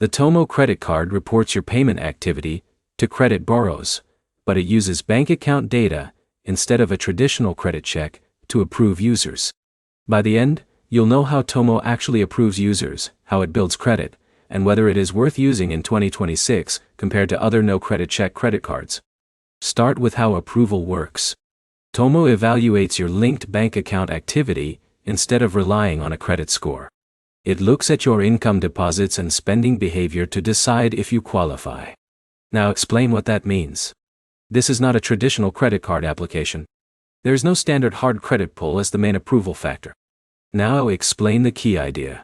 The Tomo credit card reports your payment activity to credit bureaus, but it uses bank account data instead of a traditional credit check to approve users. By the end, you'll know how Tomo actually approves users, how it builds credit, and whether it is worth using in 2026 compared to other no-credit check credit cards. Start with how approval works. Tomo evaluates your linked bank account activity instead of relying on a credit score. It looks at your income deposits and spending behavior to decide if you qualify. Now explain what that means. This is not a traditional credit card application. There is no standard hard credit pull as the main approval factor. Now explain the key idea.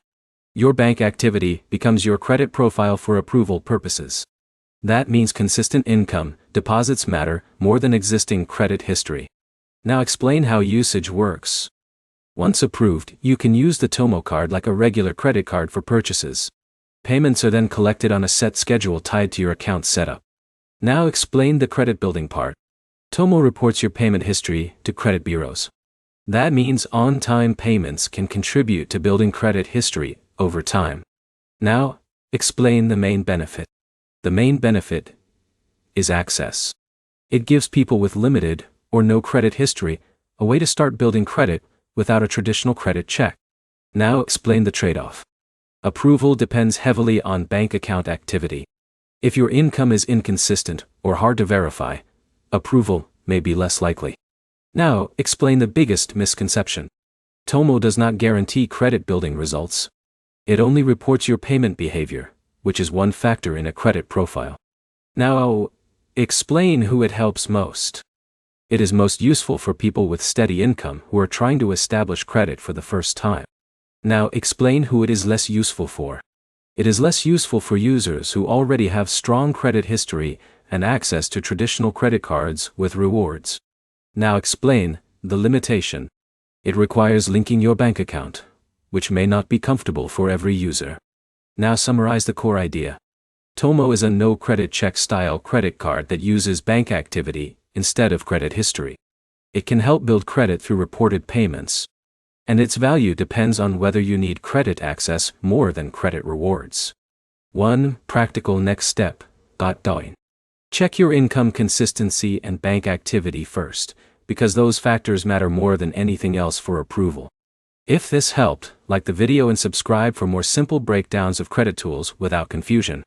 Your bank activity becomes your credit profile for approval purposes. That means consistent income deposits matter more than existing credit history. Now explain how usage works. Once approved, you can use the Tomo card like a regular credit card for purchases. Payments are then collected on a set schedule tied to your account setup. Now explain the credit building part. Tomo reports your payment history to credit bureaus. That means on-time payments can contribute to building credit history over time. Now, explain the main benefit. The main benefit is access. It gives people with limited or no credit history a way to start building credit without a traditional credit check. Now explain the trade-off. Approval depends heavily on bank account activity. If your income is inconsistent or hard to verify, approval may be less likely. Now, explain the biggest misconception. Tomo does not guarantee credit building results. It only reports your payment behavior, which is one factor in a credit profile. Now, explain who it helps most. It is most useful for people with steady income who are trying to establish credit for the first time. Now, explain who it is less useful for. It is less useful for users who already have strong credit history and access to traditional credit cards with rewards. Now explain the limitation. It requires linking your bank account, which may not be comfortable for every user. Now summarize the core idea. Tomo is a no-credit check style credit card that uses bank activity instead of credit history. It can help build credit through reported payments, and its value depends on whether you need credit access more than credit rewards. 1. Practical next step. Check your income consistency and bank activity first, because those factors matter more than anything else for approval. If this helped, like the video and subscribe for more simple breakdowns of credit tools without confusion.